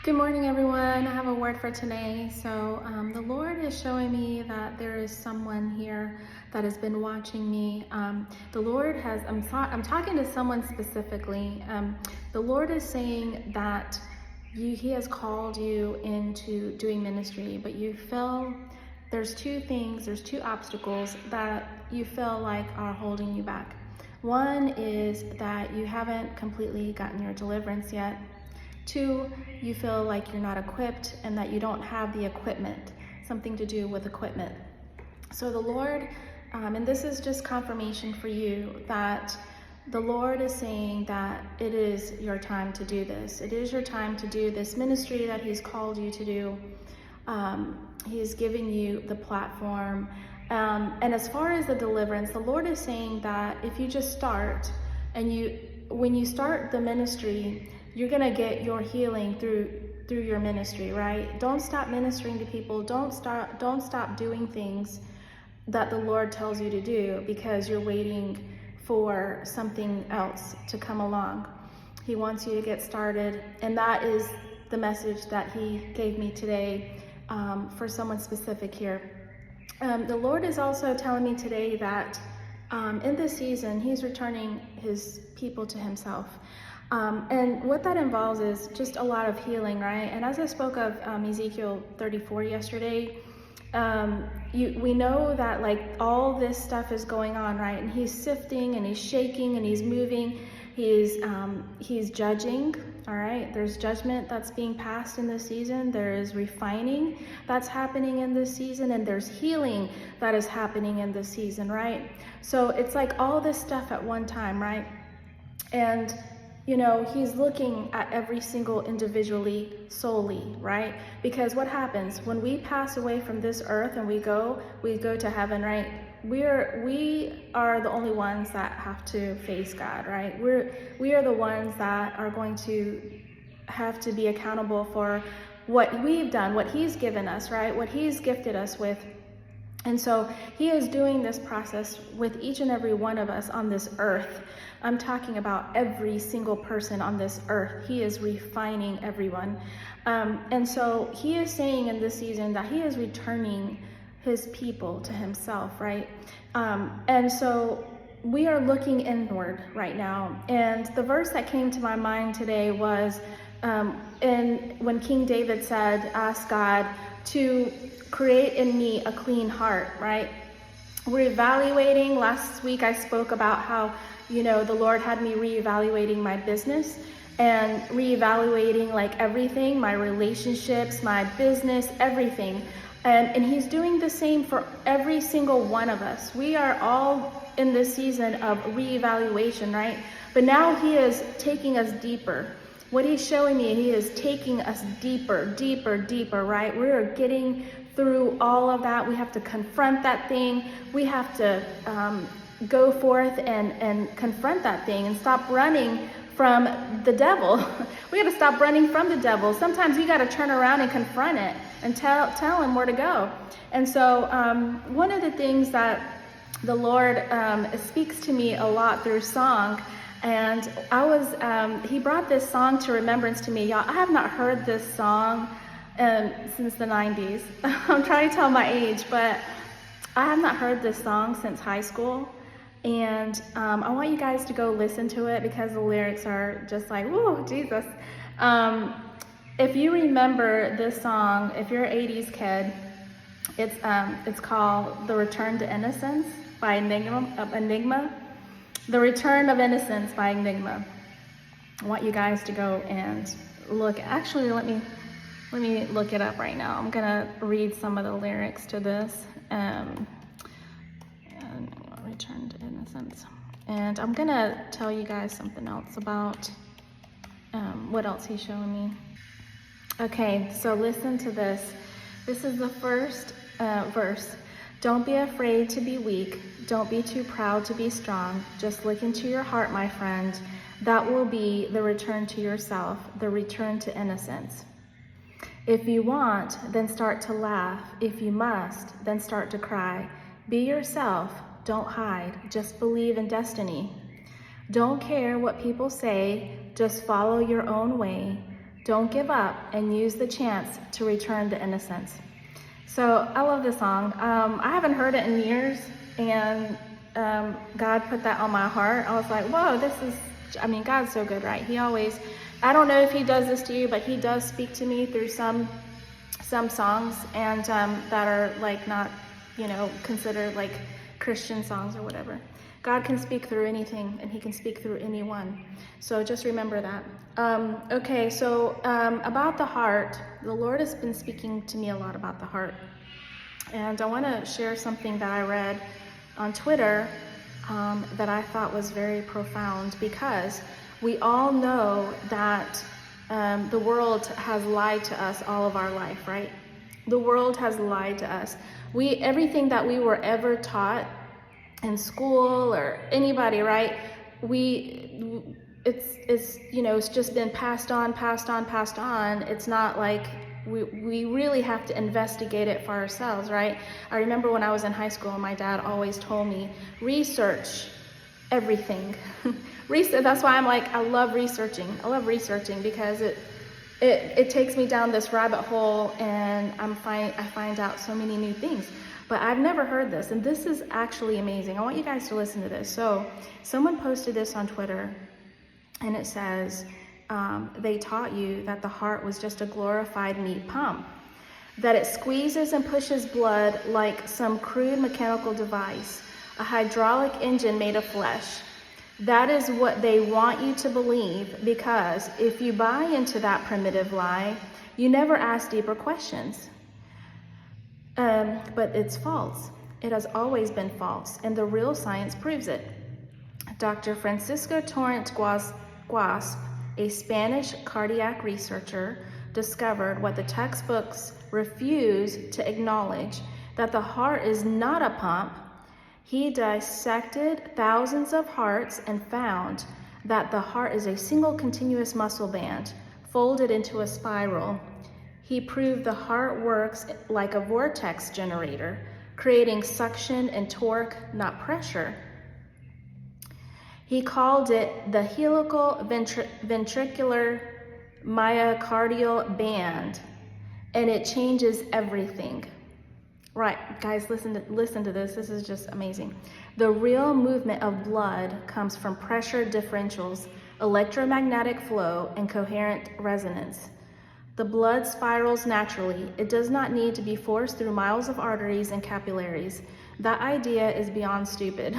Good morning, everyone. I have a word for today. So the Lord is showing me that there is someone here that has been watching me. The Lord has, I'm talking to someone specifically. The Lord is saying that He has called you into doing ministry, but you feel there's two obstacles that you feel like are holding you back. One is that you haven't completely gotten your deliverance yet. Two, you feel like you're not equipped and that you don't have the equipment, something to do with equipment. So the Lord, and this is just confirmation for you, that the Lord is saying that it is your time to do this. It is your time to do this ministry that He's called you to do. He's giving you the platform. And as far as the deliverance, the Lord is saying that if you just start, and when you start the ministry, you're gonna get your healing through your ministry, right? Don't stop ministering to people. Don't stop doing things that the Lord tells you to do because you're waiting for something else to come along. He wants you to get started, and that is the message that He gave me today for someone specific here. The Lord is also telling me today that in this season, He's returning His people to Himself. And what that involves is just a lot of healing, right? And as I spoke of Ezekiel 34 yesterday, we know that like all this stuff is going on, right? And He's sifting and He's shaking and He's moving. He's judging, all right? There's judgment that's being passed in this season. There is refining that's happening in this season, and there's healing that is happening in this season, right? So it's like all this stuff at one time, right? And you know, He's looking at every single individually solely, right? Because what happens when we pass away from this earth and we go to heaven, right? We are the only ones that have to face God, right? We are the ones that are going to have to be accountable for what we've done, what He's given us, right? What He's gifted us with. And so He is doing this process with each and every one of us on this earth. I'm talking about every single person on this earth. He is refining everyone. And so He is saying in this season that He is returning His people to Himself, right? And so we are looking inward right now. And the verse that came to my mind today was when King David said, ask God to create in me a clean heart, right? We're evaluating. Last week I spoke about how, the Lord had me reevaluating my business and reevaluating like everything, my relationships, my business, everything. And He's doing the same for every single one of us. We are all in this season of reevaluation, right? But now He is taking us deeper. What He's showing me, He is taking us deeper, deeper, deeper, right? We're getting through all of that. We have to confront that thing. We have to go forth and confront that thing and stop running from the devil. We got to stop running from the devil. Sometimes you got to turn around and confront it and tell him where to go. And so one of the things that the Lord speaks to me a lot through song, and He brought this song to remembrance to me. Y'all, I have not heard this song since the 90s. I'm trying to tell my age, but I have not heard this song since high school. And I want you guys to go listen to it because the lyrics are just like, whoa, Jesus. If you remember this song, if you're an 80s kid, it's called The Return to Innocence by Enigma. The Return of Innocence by Enigma. I want you guys to go and look. Actually, let me look it up right now. I'm gonna read some of the lyrics to this. Return to Innocence. And I'm gonna tell you guys something else about what else He's showing me. Okay, so listen to this. This is the first verse. Don't be afraid to be weak. Don't be too proud to be strong. Just look into your heart, my friend. That will be the return to yourself, the return to innocence. If you want, then start to laugh. If you must, then start to cry. Be yourself. Don't hide. Just believe in destiny. Don't care what people say. Just follow your own way. Don't give up and use the chance to return to innocence. So I love this song. I haven't heard it in years, and God put that on my heart. I was like, whoa, God's so good, right? He always, I don't know if he does this to you, but he does speak to me through some songs, and that are like not, considered like Christian songs or whatever. God can speak through anything, and he can speak through anyone. So just remember that. Okay, so about the heart, the Lord has been speaking to me a lot about the heart. And I want to share something that I read on Twitter that I thought was very profound, because we all know that the world has lied to us all of our life, right? The world has lied to us. Everything that we were ever taught in school or anybody, right? It's just been passed on. It's not like we really have to investigate it for ourselves, right? I remember when I was in high school, my dad always told me, research everything. That's why I'm like, I love researching because it takes me down this rabbit hole, and I find out so many new things. But I've never heard this, and this is actually amazing. I want you guys to listen to this. So someone posted this on Twitter, and it says, they taught you that the heart was just a glorified meat pump, that it squeezes and pushes blood like some crude mechanical device, a hydraulic engine made of flesh. That is what they want you to believe, because if you buy into that primitive lie, you never ask deeper questions. But it's false. It has always been false, and the real science proves it. Dr. Francisco Torrent Guasp, a Spanish cardiac researcher, discovered what the textbooks refuse to acknowledge, that the heart is not a pump. He dissected thousands of hearts and found that the heart is a single continuous muscle band folded into a spiral. He proved the heart works like a vortex generator, creating suction and torque, not pressure. He called it the helical ventricular myocardial band, and it changes everything. Right, guys, listen to this. This is just amazing. The real movement of blood comes from pressure differentials, electromagnetic flow, and coherent resonance. The blood spirals naturally. It does not need to be forced through miles of arteries and capillaries. That idea is beyond stupid.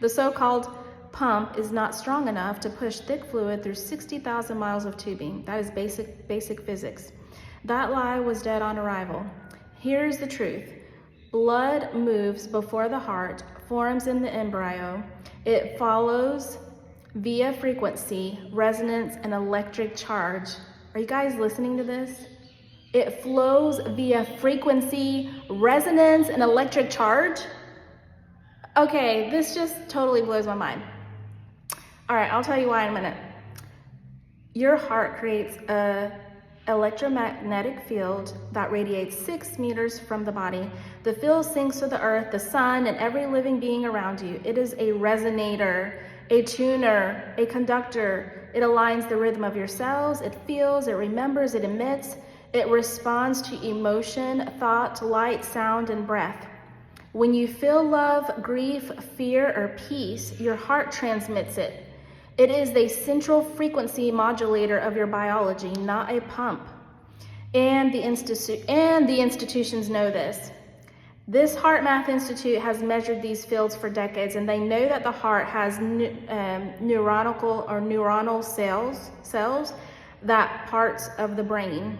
The so-called pump is not strong enough to push thick fluid through 60,000 miles of tubing. That is basic physics. That lie was dead on arrival. Here's the truth. Blood moves before the heart, forms in the embryo. It follows via frequency, resonance, and electric charge. Are you guys listening to this? It flows via frequency, resonance, and electric charge? Okay, this just totally blows my mind. All right, I'll tell you why in a minute. Your heart creates an electromagnetic field that radiates 6 meters from the body. The field sinks to the earth, the sun, and every living being around you. It is a resonator, a tuner, a conductor. It aligns the rhythm of your cells. It feels, it remembers, it emits. It responds to emotion, thought, light, sound, and breath. When you feel love, grief, fear, or peace, your heart transmits it. It is the central frequency modulator of your biology, not a pump. And the institutions know this. This Heart Math Institute has measured these fields for decades, and they know that the heart has neuronal cells that parts of the brain.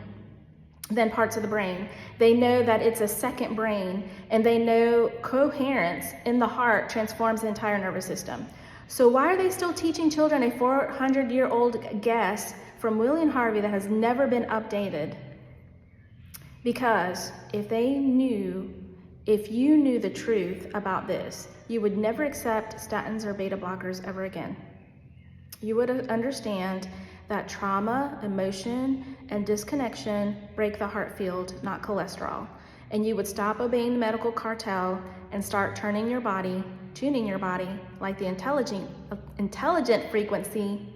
They know that it's a second brain, and they know coherence in the heart transforms the entire nervous system. So why are they still teaching children a 400-year-old guess from William Harvey that has never been updated? Because if you knew the truth about this, you would never accept statins or beta blockers ever again. You would understand that trauma, emotion, and disconnection break the heart field, not cholesterol. And you would stop obeying the medical cartel and start tuning your body like the intelligent frequency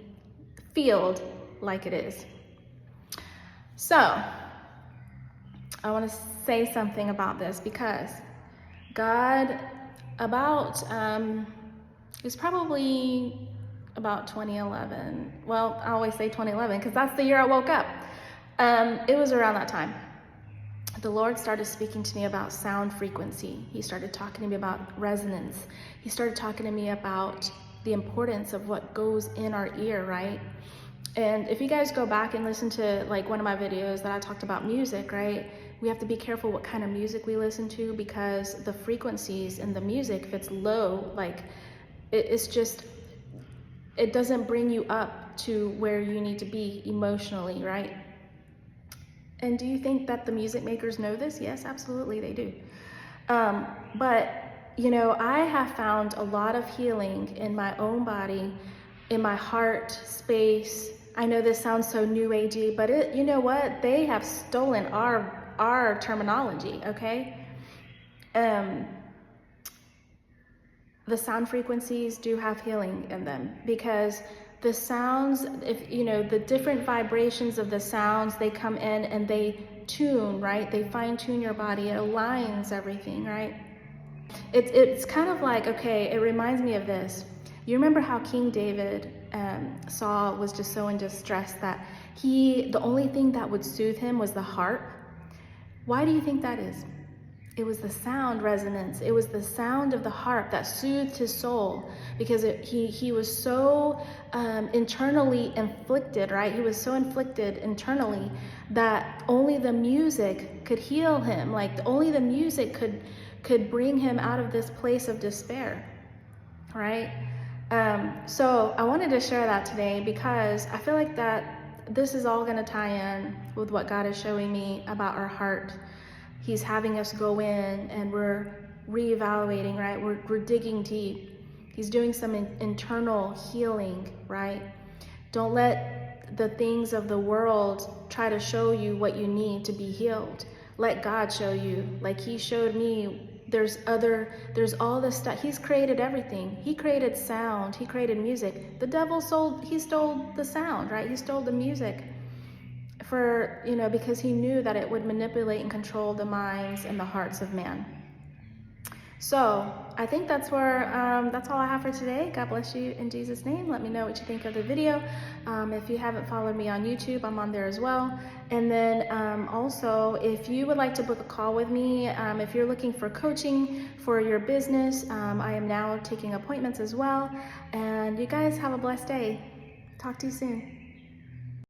field like it is. So I want to say something about this because God, it's probably about 2011. Well, I always say 2011 because that's the year I woke up. It was around that time. The Lord started speaking to me about sound frequency. He started talking to me about resonance. He started talking to me about the importance of what goes in our ear, right? And if you guys go back and listen to like one of my videos that I talked about music, right? We have to be careful what kind of music we listen to because the frequencies in the music, if it's low, like it's just, it doesn't bring you up to where you need to be emotionally, right? And do you think that the music makers know this? Yes, absolutely, they do. But, you know, I have found a lot of healing in my own body, in my heart space. I know this sounds so new agey, but you know what? They have stolen our terminology, okay? The sound frequencies do have healing in them because the sounds, if you know, the different vibrations of the sounds, they come in and they tune, right? They fine tune your body. It aligns everything, right? It's kind of like, okay, it reminds me of this. You remember how King David Saul was just so in distress that the only thing that would soothe him was the harp. Why do you think that is? It was the sound resonance. It was the sound of the harp that soothed his soul because he was so internally inflicted, right? He was so inflicted internally that only the music could heal him. Like only the music could bring him out of this place of despair, right? So I wanted to share that today because I feel like that this is all going to tie in with what God is showing me about our heart. He's having us go in and we're reevaluating, right? We're digging deep. He's doing some internal healing, right? Don't let the things of the world try to show you what you need to be healed. Let God show you. Like he showed me, there's all this stuff. He's created everything. He created sound. He created music. The devil stole the sound, right? He stole the music. Because he knew that it would manipulate and control the minds and the hearts of man. So I think that's all I have for today. God bless you in Jesus' name. Let me know what you think of the video. If you haven't followed me on YouTube, I'm on there as well. And then also, if you would like to book a call with me, if you're looking for coaching for your business, I am now taking appointments as well. And you guys have a blessed day. Talk to you soon.